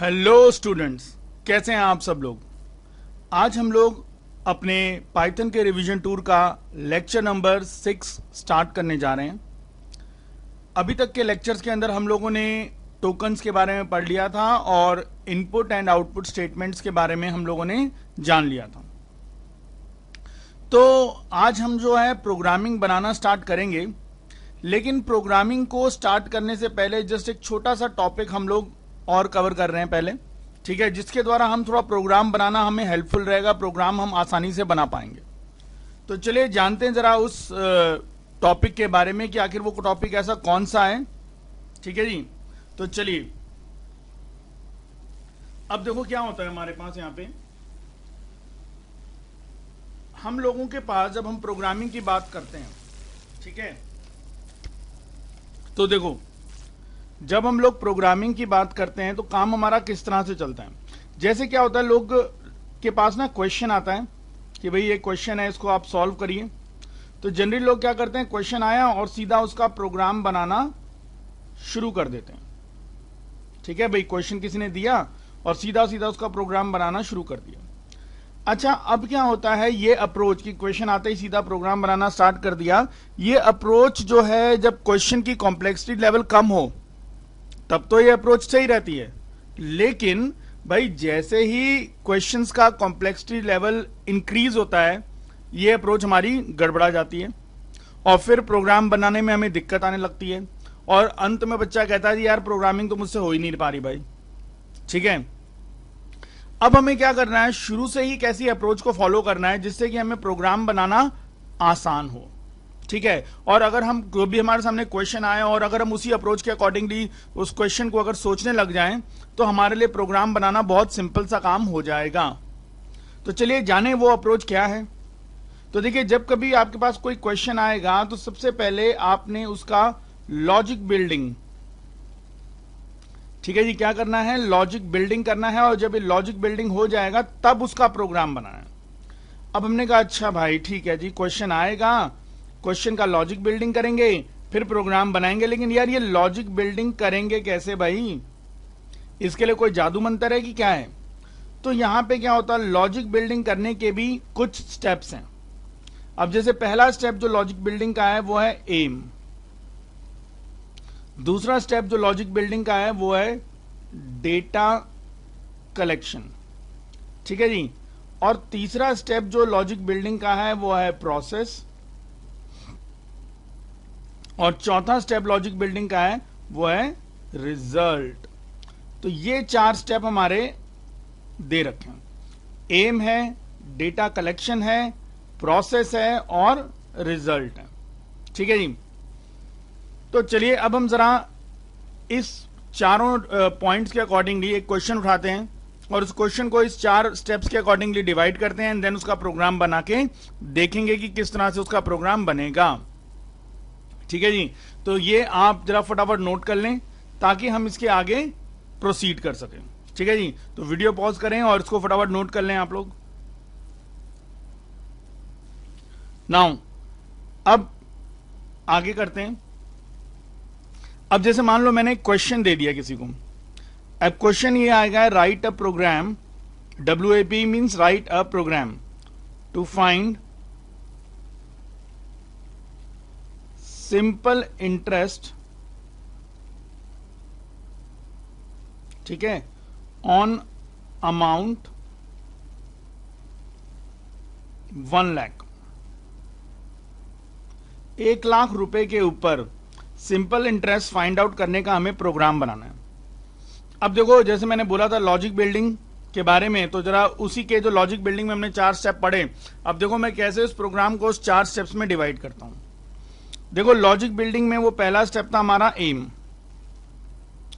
Hello students, कैसे हैं आप सब लोग। आज हम लोग अपने पाइथन के रिवीजन टूर का लेक्चर नंबर 6 स्टार्ट करने जा रहे हैं। अभी तक के लेक्चर्स के अंदर हम लोगों ने टोकन्स के बारे में पढ़ लिया था और इनपुट एंड आउटपुट स्टेटमेंट्स के बारे में हम लोगों ने जान लिया था। तो आज हम जो है प्रोग्रामिंग बनाना स्टार्ट करेंगे, लेकिन प्रोग्रामिंग को स्टार्ट करने से पहले जस्ट एक छोटा सा टॉपिक हम लोग और कवर कर रहे हैं पहले, ठीक है, जिसके द्वारा हम थोड़ा प्रोग्राम बनाना हमें हेल्पफुल रहेगा, प्रोग्राम हम आसानी से बना पाएंगे। तो चलिए जानते हैं जरा उस टॉपिक के बारे में कि आखिर वो टॉपिक ऐसा कौन सा है। ठीक है जी, तो चलिए अब देखो क्या होता है हमारे पास यहाँ पे। हम लोगों के पास जब हम प्रोग्रामिंग की बात करते हैं, ठीक है, तो देखो जब हम लोग प्रोग्रामिंग की बात करते हैं तो काम हमारा किस तरह से चलता है। जैसे क्या होता है, लोग के पास ना क्वेश्चन आता है कि भाई ये क्वेश्चन है, इसको आप सॉल्व करिए। तो जनरली लोग क्या करते हैं, क्वेश्चन आया और सीधा उसका प्रोग्राम बनाना शुरू कर देते हैं। ठीक है भाई, क्वेश्चन किसी ने दिया और सीधा सीधा उसका प्रोग्राम बनाना शुरू कर दिया। अच्छा, अब क्या होता है, ये अप्रोच कि क्वेश्चन आते ही सीधा प्रोग्राम बनाना स्टार्ट कर दिया, ये अप्रोच जो है जब क्वेश्चन की कॉम्प्लेक्सिटी लेवल कम हो तब तो ये अप्रोच सही रहती है। लेकिन भाई जैसे ही क्वेश्चंस का कॉम्प्लेक्सिटी लेवल इंक्रीज होता है, ये अप्रोच हमारी गड़बड़ा जाती है और फिर प्रोग्राम बनाने में हमें दिक्कत आने लगती है और अंत में बच्चा कहता है यार प्रोग्रामिंग तो मुझसे हो ही नहीं पा रही भाई। ठीक है, अब हमें क्या करना है, शुरू से ही कैसी अप्रोच को फॉलो करना है जिससे कि हमें प्रोग्राम बनाना आसान हो। ठीक है, और अगर हम जो भी हमारे सामने क्वेश्चन आए और अगर हम उसी अप्रोच के अकॉर्डिंगली उस क्वेश्चन को अगर सोचने लग जाएं तो हमारे लिए प्रोग्राम बनाना बहुत सिंपल सा काम हो जाएगा। तो चलिए जाने वो अप्रोच क्या है। तो देखिए, जब कभी आपके पास कोई क्वेश्चन आएगा तो सबसे पहले आपने उसका लॉजिक बिल्डिंग, ठीक है जी, क्या करना है, लॉजिक बिल्डिंग करना है। और जब ये लॉजिक बिल्डिंग हो जाएगा तब उसका प्रोग्राम बनाना है। अब हमने कहा अच्छा भाई ठीक है जी, क्वेश्चन आएगा, क्वेश्चन का लॉजिक बिल्डिंग करेंगे, फिर प्रोग्राम बनाएंगे। लेकिन यार ये लॉजिक बिल्डिंग करेंगे कैसे भाई, इसके लिए कोई जादू मंत्र है कि क्या है। तो यहां पे क्या होता है, लॉजिक बिल्डिंग करने के भी कुछ स्टेप्स हैं। अब जैसे पहला स्टेप जो लॉजिक बिल्डिंग का है वो है एम, दूसरा स्टेप जो लॉजिक बिल्डिंग का है वो है डेटा कलेक्शन। ठीक है जी, और तीसरा स्टेप जो लॉजिक बिल्डिंग का है वो है प्रोसेस, और चौथा स्टेप लॉजिक बिल्डिंग का है वो है रिजल्ट। तो ये चार स्टेप हमारे दे रखे हैं, एम है, डेटा कलेक्शन है, प्रोसेस है और रिजल्ट है। ठीक है जी, तो चलिए अब हम जरा इस चारों पॉइंट्स के अकॉर्डिंगली एक क्वेश्चन उठाते हैं और उस क्वेश्चन को इस चार स्टेप्स के अकॉर्डिंगली डिवाइड करते हैं एंड देन उसका प्रोग्राम बना के देखेंगे कि किस तरह से उसका प्रोग्राम बनेगा। ठीक है जी, तो ये आप जरा फटाफट नोट कर लें ताकि हम इसके आगे प्रोसीड कर सकें। ठीक है जी, तो वीडियो पॉज करें और इसको फटाफट नोट कर लें आप लोग। नाउ अब आगे करते हैं। अब जैसे मान लो मैंने एक क्वेश्चन दे दिया किसी को, अब क्वेश्चन ये आएगा, write a program, WAP means write a program to find simple interest, ठीक है, ऑन अमाउंट 1 लाख, 1 लाख रुपए के ऊपर सिंपल इंटरेस्ट फाइंड आउट करने का हमें प्रोग्राम बनाना है। अब देखो जैसे मैंने बोला था लॉजिक बिल्डिंग के बारे में, तो जरा उसी के जो लॉजिक बिल्डिंग में हमने 4 स्टेप पढ़े, अब देखो मैं कैसे उस प्रोग्राम को उस 4 स्टेप्स में डिवाइड करता हूं। देखो लॉजिक बिल्डिंग में वो पहला स्टेप था हमारा एम।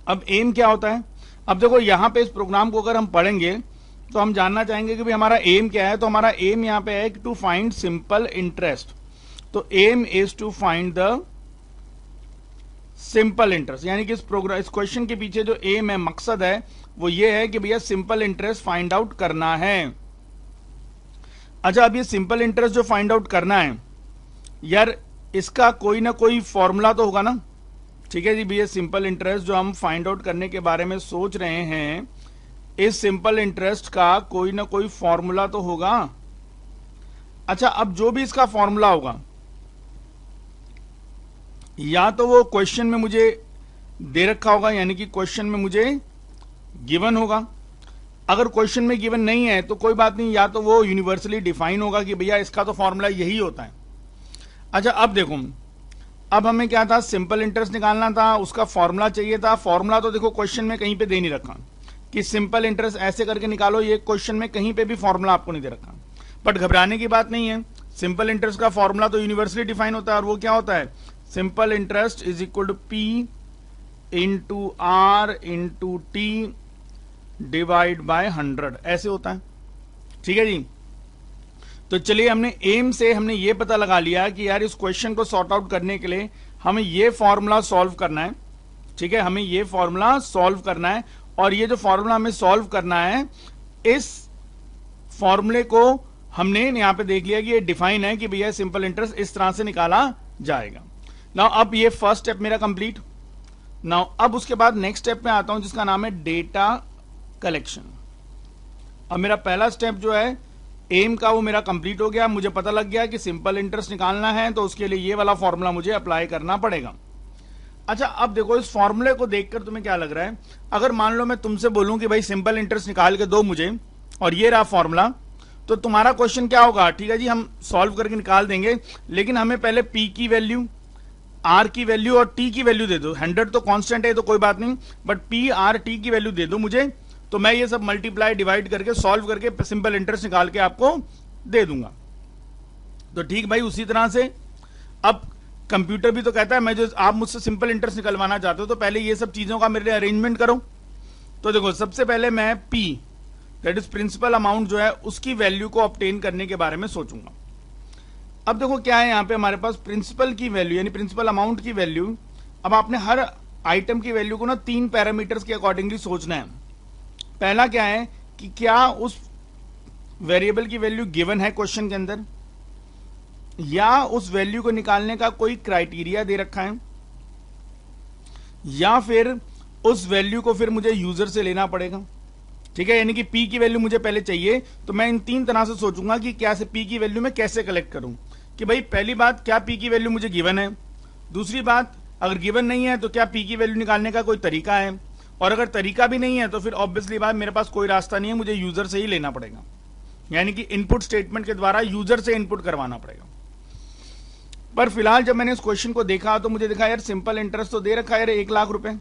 अब एम क्या होता है, अब देखो यहां पे इस प्रोग्राम को अगर हम पढ़ेंगे तो हम जानना चाहेंगे कि भाई हमारा एम क्या है। तो हमारा एम यहां पे है टू फाइंड सिंपल इंटरेस्ट। तो aim is to find the simple interest, यानी कि इस क्वेश्चन के पीछे जो एम है, मकसद है, वो ये है कि भैया सिंपल इंटरेस्ट फाइंड आउट करना है। अच्छा, अब ये सिंपल इंटरेस्ट जो फाइंड आउट करना है यार, इसका कोई ना कोई फॉर्मूला तो होगा ना। ठीक है जी भैया, सिंपल इंटरेस्ट जो हम फाइंड आउट करने के बारे में सोच रहे हैं, इस सिंपल इंटरेस्ट का कोई ना कोई फॉर्मूला तो होगा। अच्छा, अब जो भी इसका फॉर्मूला होगा, या तो वो क्वेश्चन में मुझे दे रखा होगा, यानी कि क्वेश्चन में मुझे गिवन होगा। अगर क्वेश्चन में गिवन नहीं है तो कोई बात नहीं, या तो वो यूनिवर्सली डिफाइन होगा कि भैया इसका तो फॉर्मूला यही होता है। अच्छा, अब देखो, अब हमें क्या था, सिंपल इंटरेस्ट निकालना था, उसका फॉर्मूला चाहिए था। फॉर्मूला तो देखो क्वेश्चन में कहीं पे दे नहीं रखा कि सिंपल इंटरेस्ट ऐसे करके निकालो, ये क्वेश्चन में कहीं पे भी फॉर्मूला आपको नहीं दे रखा। बट घबराने की बात नहीं है, सिंपल इंटरेस्ट का फॉर्मूला तो यूनिवर्सली डिफाइन होता है, और वो क्या होता है, simple interest is equal to P into R into T divide by 100, ऐसे होता है। ठीक है जी। तो चलिए, हमने एम से हमने ये पता लगा लिया कि यार इस क्वेश्चन को सॉर्ट आउट करने के लिए हमें ये फॉर्मूला सॉल्व करना है। ठीक है, हमें ये फॉर्मूला सॉल्व करना है, और ये जो फॉर्मूला हमें सॉल्व करना है, इस फॉर्मूले को हमने यहां पे देख लिया कि ये डिफाइन है कि भैया सिंपल इंटरेस्ट इस तरह से निकाला जाएगा। नाउ अब ये फर्स्ट स्टेप मेरा कंप्लीट। नाउ अब उसके बाद नेक्स्ट स्टेप में आता हूं, जिसका नाम है डेटा कलेक्शन। अब मेरा पहला स्टेप जो है एम का, वो मेरा कंप्लीट हो गया। मुझे पता लग गया कि सिंपल इंटरेस्ट निकालना है, तो उसके लिए ये वाला फॉर्मूला मुझे अप्लाई करना पड़ेगा। अच्छा, अब देखो, इस फॉर्मूले को देखकर तुम्हें क्या लग रहा है, अगर मान लो मैं तुमसे बोलूं कि भाई सिंपल इंटरेस्ट निकाल के दो मुझे, और ये रहा फॉर्मूला, तो तुम्हारा क्वेश्चन क्या होगा, ठीक है जी, हम सॉल्व करके निकाल देंगे, लेकिन हमें पहले पी की वैल्यू, आर की वैल्यू और टी की वैल्यू दे दो। 100 तो कांस्टेंट है तो कोई बात नहीं, बट पी आर टी की वैल्यू दे दो मुझे, तो मैं ये सब मल्टीप्लाई डिवाइड करके सॉल्व करके सिंपल इंटरेस्ट निकाल के आपको दे दूंगा। तो ठीक भाई, उसी तरह से अब कंप्यूटर भी तो कहता है, मैं जो आप मुझसे सिंपल इंटरेस्ट निकलवाना चाहते हो तो पहले ये सब चीजों का मेरे लिए अरेंजमेंट करो। तो देखो, सबसे पहले मैं P, that is principal amount जो है, उसकी वैल्यू को ऑब्टेन करने के बारे में सोचूंगा। अब देखो क्या है, यहां पे हमारे पास प्रिंसिपल की वैल्यू यानी प्रिंसिपल अमाउंट की वैल्यू, अब आपने हर आइटम की वैल्यू को ना 3 पैरामीटर्स के अकॉर्डिंगली सोचना है। पहला क्या है कि क्या उस वेरिएबल की वैल्यू गिवन है क्वेश्चन के अंदर, या उस वैल्यू को निकालने का कोई क्राइटेरिया दे रखा है, या फिर उस वैल्यू को फिर मुझे यूजर से लेना पड़ेगा। ठीक है, यानी कि पी की वैल्यू मुझे पहले चाहिए, तो मैं इन 3 तरह से सोचूंगा कि क्या से पी की वैल्यू मैं कैसे कलेक्ट करूं। कि भाई पहली बात, क्या पी की वैल्यू मुझे गिवन है। दूसरी बात, अगर गिवन नहीं है तो क्या पी की वैल्यू निकालने का कोई तरीका है, और अगर तरीका भी नहीं है तो फिर ऑब्वियसली बात, मेरे पास कोई रास्ता नहीं है, मुझे यूजर से ही लेना पड़ेगा, यानी कि इनपुट स्टेटमेंट के द्वारा यूजर से इनपुट करवाना पड़ेगा। पर फिलहाल जब मैंने इस क्वेश्चन को देखा तो मुझे देखा यार सिंपल इंटरेस्ट तो दे रखा है यार 1 लाख रुपए,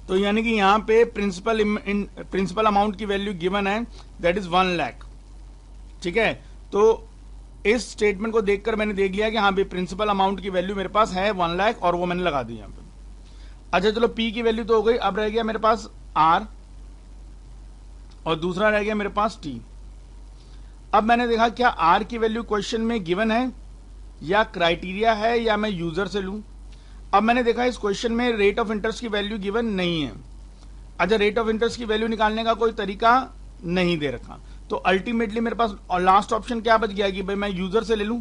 तो यानी कि यहां पे प्रिंसिपल अमाउंट की वैल्यू गिवन है, दैट इज 1 लाख। ठीक है, तो इस स्टेटमेंट को देखकर मैंने देख लिया कि हाँ भाई प्रिंसिपल अमाउंट की वैल्यू मेरे पास है 1 लाख, और वो मैंने लगा दी यहां पे। अच्छा चलो, पी की वैल्यू तो हो गई, अब रह गया मेरे पास आर, और दूसरा रह गया मेरे पास टी। अब मैंने देखा क्या आर की वैल्यू क्वेश्चन में गिवन है, या क्राइटेरिया है, या मैं यूजर से लूं। अब मैंने देखा इस क्वेश्चन में रेट ऑफ इंटरेस्ट की वैल्यू गिवन नहीं है। अच्छा, रेट ऑफ इंटरेस्ट की वैल्यू निकालने का कोई तरीका नहीं दे रखा, तो अल्टीमेटली मेरे पास लास्ट ऑप्शन क्या बच गया कि भाई मैं यूजर से ले लूं।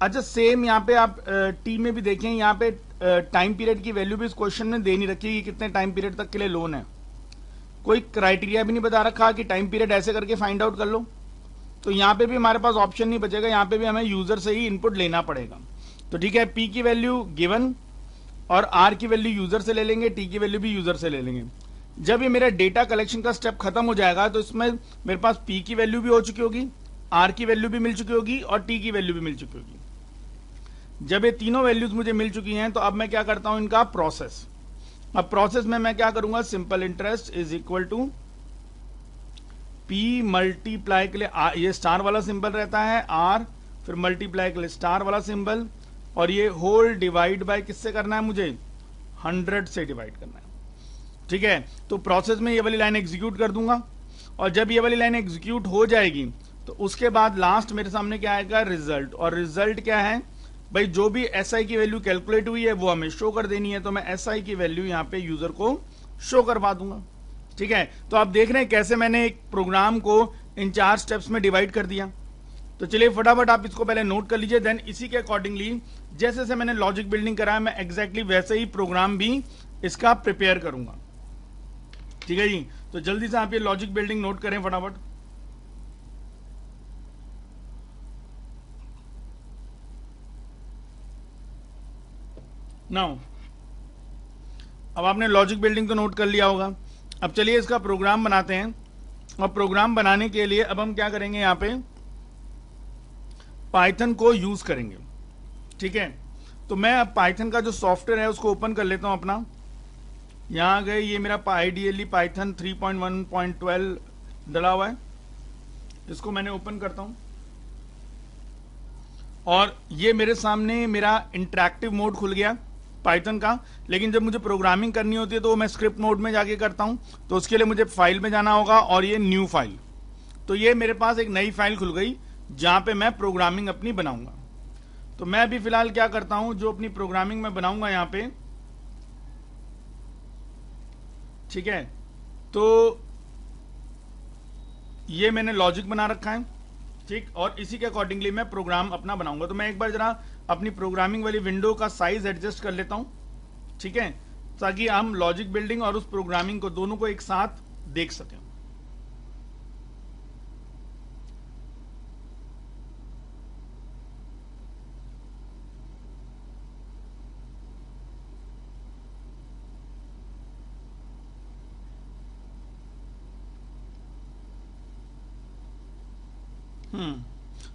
अच्छा, सेम यहाँ पे आप टी में भी देखें, यहाँ पे टाइम पीरियड की वैल्यू भी इस क्वेश्चन में दे नहीं रखी कि कितने टाइम पीरियड तक के लिए लोन है, कोई क्राइटेरिया भी नहीं बता रखा कि टाइम पीरियड ऐसे करके फाइंड आउट कर लो। तो यहाँ पे भी हमारे पास ऑप्शन नहीं बचेगा, यहाँ पे भी हमें यूजर से ही इनपुट लेना पड़ेगा। तो ठीक है, पी की वैल्यू गिवन और आर की वैल्यू यूजर से ले लेंगे, टी की वैल्यू भी यूजर से ले लेंगे। जब ये मेरा डेटा कलेक्शन का स्टेप खत्म हो जाएगा तो इसमें मेरे पास पी की वैल्यू भी हो चुकी होगी, आर की वैल्यू भी मिल चुकी होगी, और टी की वैल्यू भी मिल चुकी होगी। जब ये तीनों वैल्यूज मुझे मिल चुकी हैं तो अब मैं क्या करता हूं, इनका प्रोसेस। अब प्रोसेस में मैं क्या करूंगा, simple interest is equal to P multiply के लिए ये स्टार वाला सिंबल रहता है आर, फिर मल्टीप्लाई के लिए स्टार वाला सिंबल, और ये होल डिवाइड बाय किससे करना है, मुझे 100 से डिवाइड करना है। ठीक है, तो प्रोसेस में ये वाली लाइन एग्जीक्यूट कर दूंगा, और जब ये वाली लाइन एग्जीक्यूट हो जाएगी तो उसके बाद लास्ट मेरे सामने क्या आएगा, रिजल्ट। और रिजल्ट क्या है भाई, जो भी एसआई की वैल्यू कैलकुलेट हुई है वो हमें शो कर देनी है, तो मैं एसआई की वैल्यू यहाँ पे यूजर को शो करवा दूंगा। ठीक है, तो आप देख रहे हैं कैसे मैंने एक प्रोग्राम को इन 4 स्टेप्स में डिवाइड कर दिया। तो चलिए फटाफट आप इसको पहले नोट कर लीजिए, देन इसी के अकॉर्डिंगली जैसे जैसे मैंने लॉजिक बिल्डिंग कराया मैं एग्जैक्टली वैसे ही प्रोग्राम भी इसका प्रिपेयर करूंगा। ठीक है जी। तो जल्दी से आप ये लॉजिक बिल्डिंग नोट करें फटाफट। नाउ अब आपने लॉजिक बिल्डिंग तो नोट कर लिया होगा। अब चलिए इसका प्रोग्राम बनाते हैं। और प्रोग्राम बनाने के लिए अब हम क्या करेंगे, यहां पे पाइथन को यूज करेंगे। ठीक है, तो मैं अब पाइथन का जो सॉफ्टवेयर है उसको ओपन कर लेता हूं अपना। यहां गए, ये मेरा आईडीएलई पाइथन 3.1.12 डला हुआ है, इसको मैंने ओपन करता हूं और ये मेरे सामने मेरा इंटरैक्टिव मोड खुल गया पाइथन का। लेकिन जब मुझे प्रोग्रामिंग करनी होती है तो मैं स्क्रिप्ट मोड में जाके करता हूं, तो उसके लिए मुझे फाइल में जाना होगा और ये न्यू फाइल। तो ये मेरे पास एक नई फाइल खुल गई जहां पे मैं प्रोग्रामिंग अपनी बनाऊंगा। तो मैं अभी फिलहाल क्या करता हूं, जो अपनी प्रोग्रामिंग में बनाऊंगा यहां पे, ठीक है, तो ये मैंने लॉजिक बना रखा है, ठीक, और इसी के अकॉर्डिंगली मैं प्रोग्राम अपना बनाऊंगा। तो मैं एक बार जरा अपनी प्रोग्रामिंग वाली विंडो का साइज एडजस्ट कर लेता हूं, ठीक है, ताकि हम लॉजिक बिल्डिंग और उस प्रोग्रामिंग को दोनों को एक साथ देख सकें।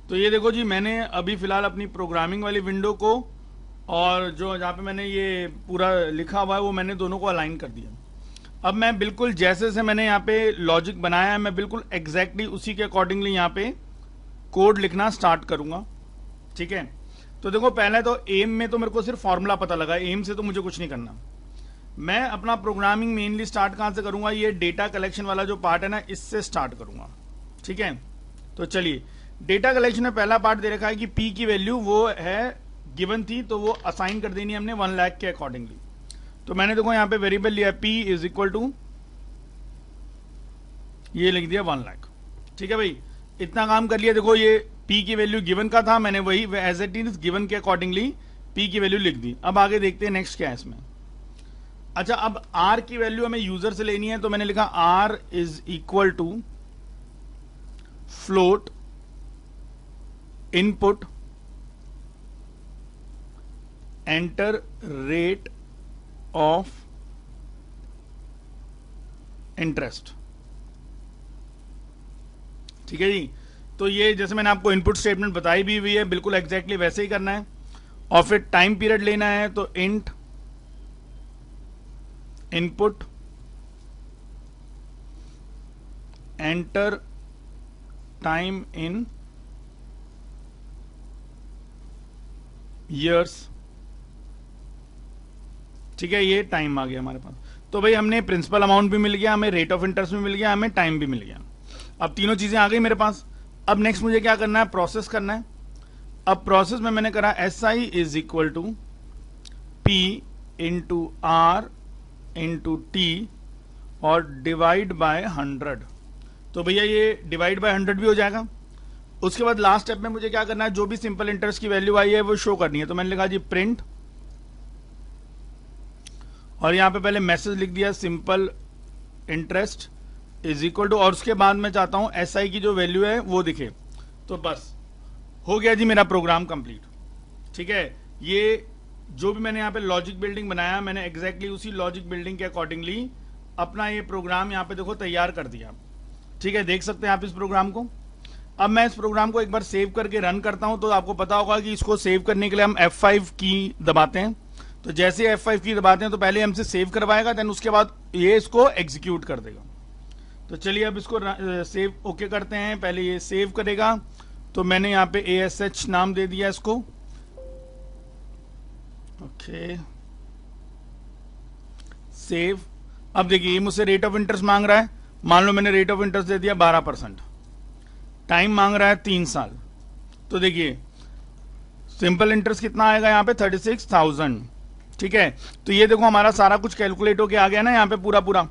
तो ये देखो जी, मैंने अभी फिलहाल अपनी प्रोग्रामिंग वाली विंडो को और जो जहां पे मैंने ये पूरा लिखा हुआ है वो मैंने दोनों को अलाइन कर दिया। अब मैं बिल्कुल जैसे से मैंने यहाँ पे लॉजिक बनाया है, मैं बिल्कुल एग्जैक्टली उसी के अकॉर्डिंगली यहाँ पे कोड लिखना स्टार्ट करूंगा। ठीक है, तो देखो पहले तो एम में तो मेरे को सिर्फ फॉर्मूला पता लगा, एम से तो मुझे कुछ नहीं करना। मैं अपना प्रोग्रामिंग मेनली स्टार्ट कहां से करूंगा, ये डेटा कलेक्शन वाला जो पार्ट है ना, इससे स्टार्ट करूंगा। ठीक है, तो चलिए, डेटा कलेक्शन में पहला पार्ट दे रखा है कि पी की वैल्यू वो है गिवन थी, तो वो असाइन कर देनी है हमने 1 लाख के अकॉर्डिंगली। तो मैंने देखो यहां पे वेरिएबल लिया पी इज इक्वल टू, ये लिख दिया 1 लाख। ठीक है भाई, इतना काम कर लिया। देखो ये पी की वैल्यू गिवन का था, मैंने वही एज इट इज गिवन के अकॉर्डिंगली पी की वैल्यू लिख दी। अब आगे देखते हैं नेक्स्ट क्या है इसमें। अच्छा, अब आर की वैल्यू हमें यूजर से लेनी है, तो मैंने लिखा R is equal to float input enter rate of interest. ठीक है जी, तो ये जैसे मैंने आपको इनपुट स्टेटमेंट बताई भी हुई है, बिल्कुल एग्जैक्टली वैसे ही करना है। और फिर टाइम पीरियड लेना है, तो int input enter time in years. ठीक है, ये टाइम आ गया हमारे पास। तो भाई हमने प्रिंसिपल अमाउंट भी मिल गया, हमें रेट ऑफ इंटरेस्ट भी मिल गया, हमें टाइम भी मिल गया। अब तीनों चीजें आ गई मेरे पास। अब नेक्स्ट मुझे क्या करना है, प्रोसेस करना है। अब प्रोसेस में मैंने करा S I is equal to P into R into T और डिवाइड बाय 100। तो भैया ये डिवाइड बाय 100 भी हो जाएगा। उसके बाद लास्ट स्टेप में मुझे क्या करना है, जो भी सिंपल इंटरेस्ट की वैल्यू आई है वो शो करनी है। तो मैंने लिखा जी प्रिंट, और यहां पे पहले मैसेज लिख दिया simple interest is equal to, और उसके बाद मैं चाहता हूं एस आई की जो वैल्यू है वो दिखे। तो बस हो गया जी मेरा प्रोग्राम कंप्लीट। ठीक है, ये जो भी मैंने यहां पे लॉजिक बिल्डिंग बनाया, मैंने एग्जैक्टली उसी लॉजिक बिल्डिंग के अकॉर्डिंगली अपना ये प्रोग्राम यहां पे देखो तैयार कर दिया। ठीक है, देख सकते हैं आप इस प्रोग्राम को। अब मैं इस प्रोग्राम को एक बार सेव करके रन करता हूं, तो आपको पता होगा कि इसको सेव करने के लिए हम F5 की दबाते हैं। तो जैसे F5 की दबाते हैं तो पहले हमसे सेव करवाएगा, देन उसके बाद ये इसको एग्जीक्यूट कर देगा। तो चलिए अब इसको सेव ओके करते हैं। पहले ये सेव करेगा, तो मैंने यहाँ पे ASH नाम दे दिया इसको। Okay, save. अब देखिए ये मुझसे रेट ऑफ इंटरेस्ट मांग रहा है, मान लो मैंने रेट ऑफ इंटरेस्ट दे दिया 12%। टाइम मांग रहा है 3 साल। तो देखिए सिंपल इंटरेस्ट कितना आएगा यहाँ पे 36,000। ठीक है, तो ये देखो हमारा सारा कुछ कैलकुलेट होके आ गया ना यहाँ पे पूरा पूरा।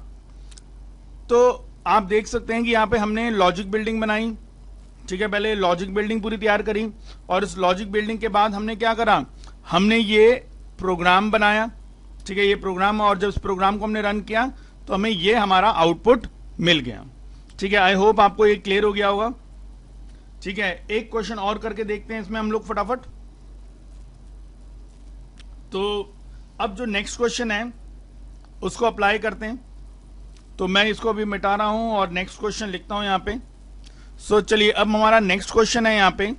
तो आप देख सकते हैं कि यहाँ पे हमने लॉजिक बिल्डिंग बनाई। ठीक है, पहले लॉजिक बिल्डिंग पूरी तैयार करी, और इस लॉजिक बिल्डिंग के बाद हमने क्या करा, हमने ये प्रोग्राम बनाया। ठीक है, ये प्रोग्राम, और जब इस प्रोग्राम को हमने रन किया तो हमें ये हमारा आउटपुट मिल गया। ठीक है, आई होप आपको ये क्लियर हो गया होगा। ठीक है, एक क्वेश्चन और करके देखते हैं इसमें हम लोग फटाफट। तो अब जो नेक्स्ट क्वेश्चन है उसको अप्लाई करते हैं। तो मैं इसको अभी मिटा रहा हूं और नेक्स्ट क्वेश्चन लिखता हूं यहां पे। सो चलिए, अब हमारा नेक्स्ट क्वेश्चन है यहां पे,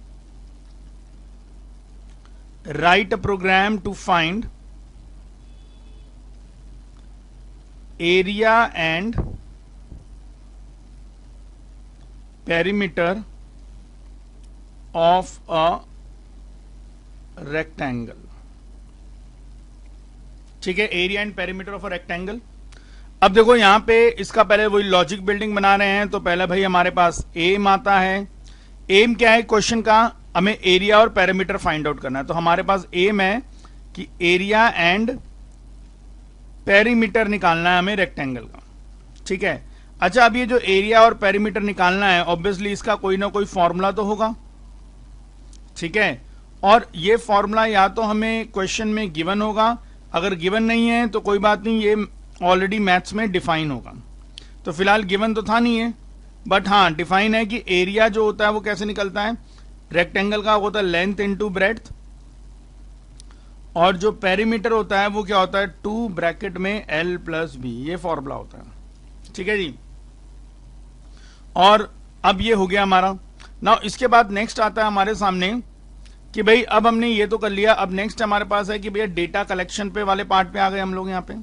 write a program to find area and perimeter of a rectangle. ठीक है, area and perimeter of a rectangle. अब देखो यहां पे इसका पहले वही लॉजिक बिल्डिंग बना रहे हैं। तो पहले भाई हमारे पास एम आता है। एम क्या है क्वेश्चन का, हमें एरिया और पेरीमीटर फाइंड आउट करना है। तो हमारे पास एम है कि एरिया एंड पेरीमीटर निकालना है हमें रेक्टेंगल का। ठीक है, अच्छा, अब ये जो एरिया और पेरीमीटर निकालना है, ऑब्वियसली इसका कोई ना कोई फॉर्मूला तो होगा। ठीक है, और ये फॉर्मूला या तो हमें क्वेश्चन में गिवन होगा, अगर गिवन नहीं है तो कोई बात नहीं, ये ऑलरेडी मैथ्स में डिफाइन होगा। तो फिलहाल गिवन तो था नहीं है, बट हाँ डिफाइन है कि एरिया जो होता है वो कैसे निकलता है, रेक्टेंगल का होता है लेंथ इनटू ब्रेड्थ, और जो पेरीमीटर होता है वो क्या होता है 2 ब्रैकेट में L प्लस बी, ये फॉर्मूला होता है। ठीक है जी, और अब ये हो गया हमारा। नाउ इसके बाद नेक्स्ट आता है हमारे सामने कि भाई अब हमने ये तो कर लिया, अब नेक्स्ट हमारे पास है कि भैया डेटा कलेक्शन पे वाले पार्ट पे आ गए हम लोग यहां पे।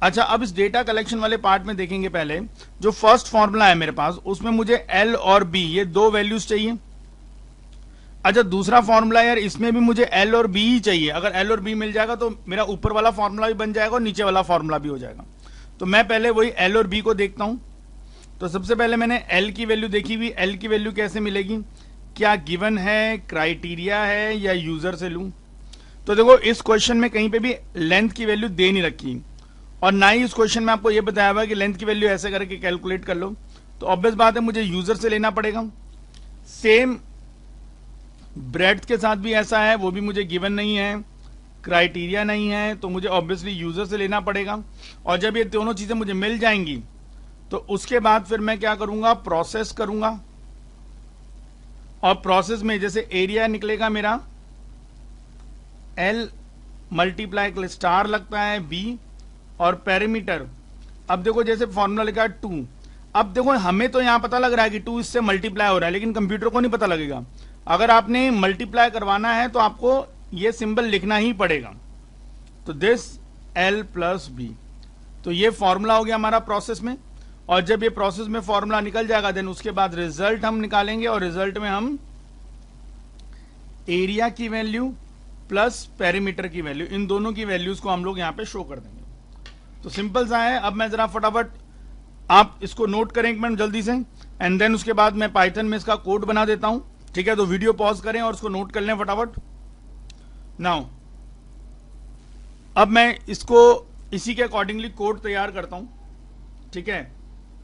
अच्छा, अब इस डेटा कलेक्शन वाले पार्ट में देखेंगे पहले जो फर्स्ट फॉर्मूला है मेरे पास, उसमें मुझे L और B ये 2 वैल्यूज चाहिए। अच्छा, दूसरा फॉर्मूला यार इसमें भी मुझे L और B ही चाहिए। अगर L और B मिल जाएगा तो मेरा ऊपर वाला फॉर्मूला भी बन जाएगा और नीचे वाला फॉर्मूला भी हो जाएगा। तो मैं पहले वही L और B को देखता हूं। तो सबसे पहले मैंने L की वैल्यू देखी हुई। L की वैल्यू कैसे मिलेगी, क्या गिवन है, क्राइटेरिया है, या यूजर से लूं। तो देखो इस क्वेश्चन में कहीं पे भी लेंथ की वैल्यू दे नहीं रखी, और ना ही इस क्वेश्चन में आपको यह बताया हुआ है कि लेंथ की वैल्यू ऐसे करके कैलकुलेट कर लो। तो ऑब्वियस बात है मुझे यूजर से लेना पड़ेगा। सेम ब्रेड्थ के साथ भी ऐसा है, वो भी मुझे गिवन नहीं है, क्राइटेरिया नहीं है, तो मुझे ऑब्वियसली यूजर से लेना पड़ेगा। और जब ये दोनों चीजें मुझे मिल जाएंगी तो उसके बाद फिर मैं क्या करूंगा, प्रोसेस करूंगा। और प्रोसेस में जैसे एरिया निकलेगा मेरा L मल्टीप्लाई स्टार लगता है B, और पेरीमीटर, अब देखो जैसे फॉर्मूला लिखा है 2। अब देखो हमें तो यहां पता लग रहा है कि 2 इससे मल्टीप्लाई हो रहा है, लेकिन कंप्यूटर को नहीं पता लगेगा। अगर आपने मल्टीप्लाई करवाना है तो आपको ये सिंबल लिखना ही पड़ेगा। तो दिस L प्लस B, तो ये फॉर्मूला हो गया हमारा प्रोसेस में। और जब ये प्रोसेस में फॉर्मूला निकल जाएगा देन उसके बाद रिजल्ट हम निकालेंगे, और रिजल्ट में हम एरिया की वैल्यू प्लस पेरीमीटर की वैल्यू, इन दोनों की वैल्यूज को हम लोग यहां पे शो कर देंगे। तो सिंपल सा है। अब मैं जरा फटाफट, आप इसको नोट करें एक मिनट जल्दी से, एंड देन उसके बाद मैं पाइथन में इसका कोड बना देता हूं। ठीक है, तो वीडियो पॉज करें और उसको नोट कर लें फटाफट। नाउ अब मैं इसको इसी के अकॉर्डिंगली कोड तैयार करता हूं। ठीक है,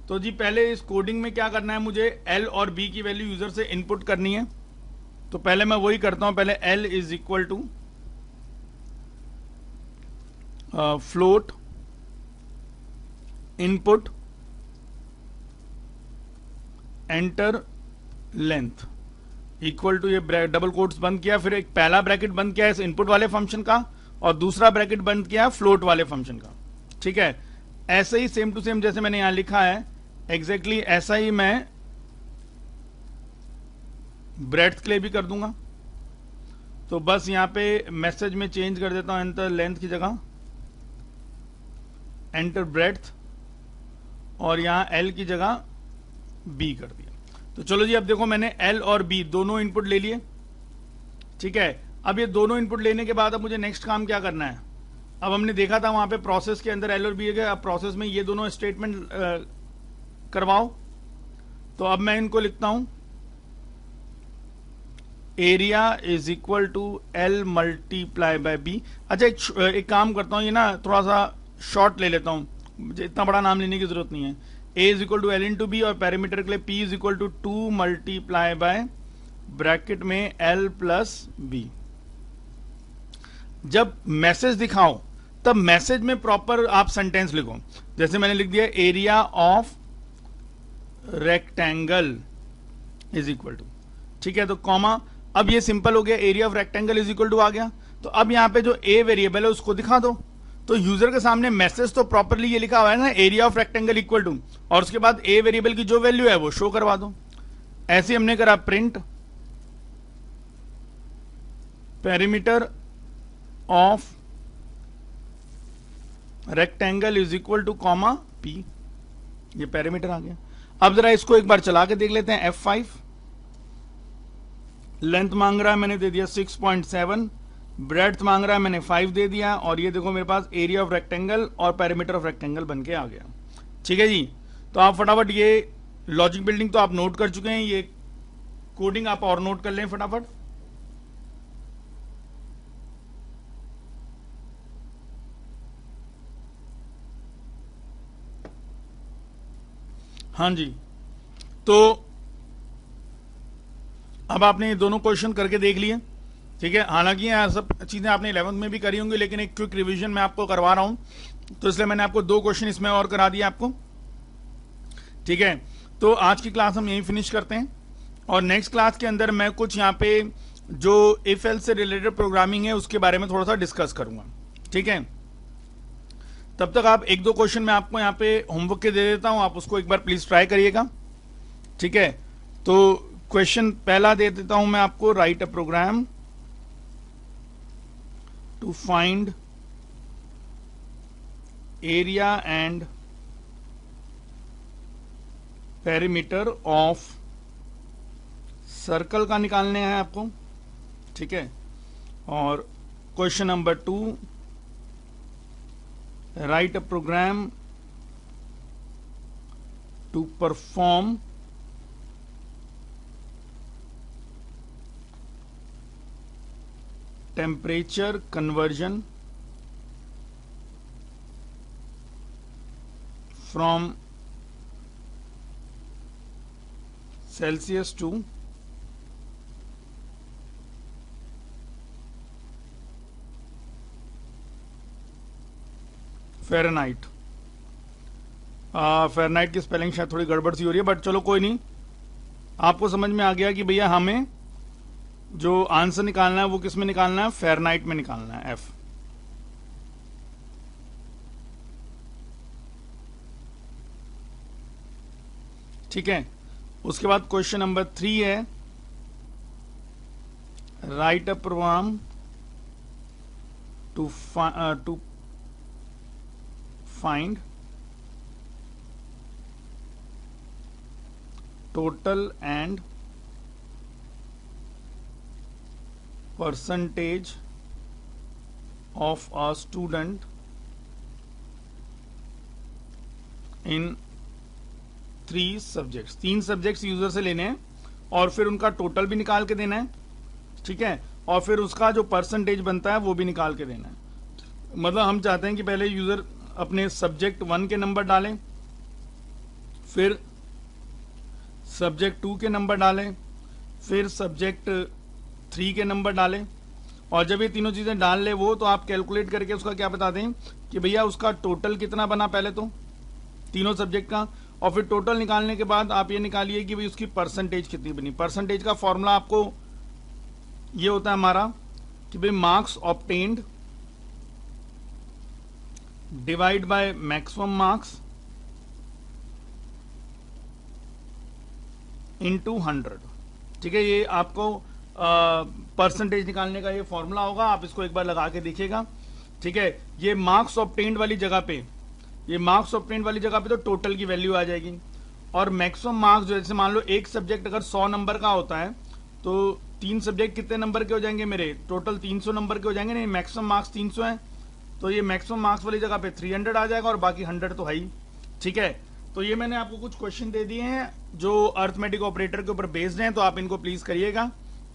तो जी पहले इस कोडिंग में क्या करना है, मुझे L और B की वैल्यू यूजर से इनपुट करनी है। तो पहले मैं वही करता हूं, पहले L is equal to float input enter length equal to, ये डबल कोट्स बंद किया, फिर एक पहला ब्रैकेट बंद किया इस इनपुट वाले फंक्शन का, और दूसरा ब्रैकेट बंद किया फ्लोट वाले फंक्शन का। ठीक है, ऐसे ही सेम टू सेम जैसे मैंने यहां लिखा है एग्जैक्टली ऐसा ही मैं ब्रेड्थ के लिए भी कर दूंगा। तो बस यहां पे मैसेज में चेंज कर देता हूं, एंटर लेंथ की जगह एंटर ब्रेड्थ, और यहां L की जगह B कर दिया। तो चलो जी, अब देखो मैंने L और B दोनों इनपुट ले लिए। ठीक है, अब ये दोनों इनपुट लेने के बाद अब मुझे नेक्स्ट काम क्या करना है। अब हमने देखा था वहां पे प्रोसेस के अंदर L और B है, अब प्रोसेस में ये दोनों स्टेटमेंट करवाओ। तो अब मैं इनको लिखता हूं, area is equal to L multiply by B। अच्छा, एक काम करता हूं, ये ना थोड़ा सा शॉर्ट ले लेता हूं, मुझे इतना बड़ा नाम लेने की जरूरत नहीं है। A is equal to L into B, और पैरामीटर के लिए P is equal to 2 multiply by bracket में L प्लस B। जब मैसेज दिखाओ तब मैसेज में प्रॉपर आप सेंटेंस लिखो। जैसे मैंने लिख दिया area of rectangle is equal to, ठीक है, तो कॉमा, अब ये सिंपल हो गया, area of rectangle is equal to आ गया। तो अब यहां पे जो ए वेरिएबल है उसको दिखा दो। तो यूजर के सामने मैसेज तो प्रॉपरली ये लिखा हुआ है ना, area of rectangle equal to, और उसके बाद ए वेरिएबल की जो वैल्यू है वो शो करवा दो। ऐसे हमने करा print perimeter of rectangle is equal two comma P, ये पेरीमीटर आ गया। अब जरा इसको एक बार चला के देख लेते हैं। F5 लेंथ मांग रहा है, मैंने दे दिया 6.7, ब्रेड्थ मांग रहा है, मैंने 5 दे दिया, और ये देखो मेरे पास एरिया ऑफ रेक्टेंगल और पेरीमीटर ऑफ रेक्टेंगल बन के आ गया। ठीक है जी, तो आप फटाफट ये लॉजिक बिल्डिंग तो आप नोट कर चुके हैं, ये कोडिंग आप और नोट कर लें फटाफट। हाँ जी, तो अब आपने ये दोनों क्वेश्चन करके देख लिए, ठीक है। हालांकि ये सब चीजें आपने 11th में भी करी होंगी, लेकिन एक क्विक रिवीजन मैं आपको करवा रहा हूं, तो इसलिए मैंने आपको 2 क्वेश्चन इसमें और करा दिया आपको, ठीक है। तो आज की क्लास हम यहीं फिनिश करते हैं, और नेक्स्ट क्लास के अंदर मैं कुछ यहाँ पे जो इफ एल्स से रिलेटेड प्रोग्रामिंग है उसके बारे में थोड़ा सा डिस्कस करूंगा, ठीक है। तब तक आप 1-2 क्वेश्चन मैं आपको यहाँ पे होमवर्क के दे देता हूं, आप उसको एक बार प्लीज ट्राई करिएगा, ठीक है। तो क्वेश्चन पहला दे देता हूं मैं आपको, write a program to find area and perimeter of circle का निकालने हैं आपको, ठीक है। और question number 2, write a program to perform temperature conversion from Celsius to Fahrenheit. Fahrenheit की स्पेलिंग शायद थोड़ी गड़बड़ सी हो रही है, बट चलो कोई नहीं, आपको समझ में आ गया कि भैया हमें जो आंसर निकालना है वो किस में निकालना है, फ़ारेनहाइट में निकालना है, F। ठीक है। उसके बाद क्वेश्चन नंबर 3 है, write a program to find total and percentage of a student in 3 subjects। 3 subjects user से लेने हैं और फिर उनका टोटल भी निकाल के देना है, ठीक है, और फिर उसका जो परसेंटेज बनता है वो भी निकाल के देना है। मतलब हम चाहते हैं कि पहले यूजर अपने सब्जेक्ट 1 के नंबर डालें, फिर सब्जेक्ट 2 के नंबर डालें, फिर सब्जेक्ट 3 के नंबर डालें, और जब ये तीनों चीजें डाल ले वो, तो आप कैलकुलेट करके उसका क्या बता दें कि भैया उसका टोटल कितना बना पहले तो तीनों सब्जेक्ट का, और फिर टोटल निकालने के बाद आप ये निकालिए कि भाई उसकी परसेंटेज कितनी बनी। परसेंटेज का फॉर्मूला आपको ये होता है हमारा कि भाई marks obtained divide by maximum marks into 100, ठीक है। ये आपको परसेंटेज निकालने का ये फॉर्मूला होगा, आप इसको एक बार लगा के देखिएगा, ठीक है। ये मार्क्स ऑब्टेन्ड वाली जगह पे, ये मार्क्स ऑब्टेन्ड वाली जगह पे तो टोटल की वैल्यू आ जाएगी, और मैक्सिमम मार्क्स जो, जैसे मान लो एक सब्जेक्ट अगर 100 नंबर का होता है तो 3 सब्जेक्ट कितने नंबर के हो जाएंगे मेरे, टोटल 300 नंबर के हो जाएंगे, नहीं मैक्सिमम मार्क्स 300 है, तो ये मैक्सिमम मार्क्स वाली जगह पे 300 आ जाएगा, और बाकी 100 तो है ही, ठीक है। तो ये मैंने आपको कुछ क्वेश्चन दे दिए हैं जो अर्थमेटिक ऑपरेटर के ऊपर बेस्ड हैं, तो आप इनको प्लीज करिएगा,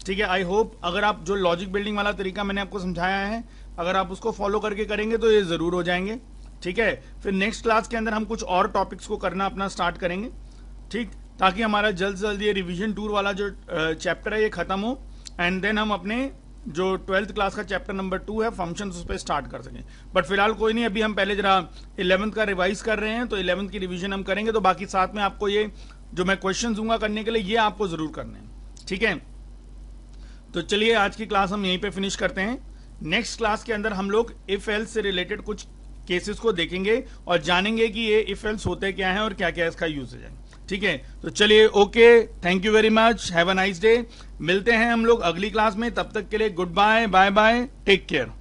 ठीक है। आई होप अगर आप जो लॉजिक बिल्डिंग वाला तरीका मैंने आपको समझाया है, अगर आप उसको फॉलो करके करेंगे तो ये जरूर हो जाएंगे, ठीक है। फिर नेक्स्ट क्लास के अंदर हम कुछ और टॉपिक्स को करना अपना स्टार्ट करेंगे, ठीक, ताकि हमारा जल्द से जल्द ये रिवीजन टूर वाला जो चैप्टर है ये खत्म हो, एंड देन हम अपने जो 12th क्लास का चैप्टर नंबर 2 है फंक्शंस, उस पर स्टार्ट कर सकें। बट फिलहाल कोई नहीं, अभी हम पहले जरा 11th का रिवाइज कर रहे हैं, तो 11th की रिवीजन हम करेंगे, तो बाकी साथ में आपको ये जो मैं क्वेश्चन दूंगा करने के लिए, ये आपको जरूर करने हैं, ठीक है। तो चलिए आज की क्लास हम यहीं पे फिनिश करते हैं। नेक्स्ट क्लास के अंदर हम लोग इफ एल्स से रिलेटेड कुछ केसेस को देखेंगे और जानेंगे कि ये इफ एल्स होते क्या है और क्या क्या इसका यूजेज है, ठीक है। तो चलिए, okay, thank you very much, have a nice day. मिलते हैं हम लोग अगली क्लास में, तब तक के लिए goodbye, bye bye, take care.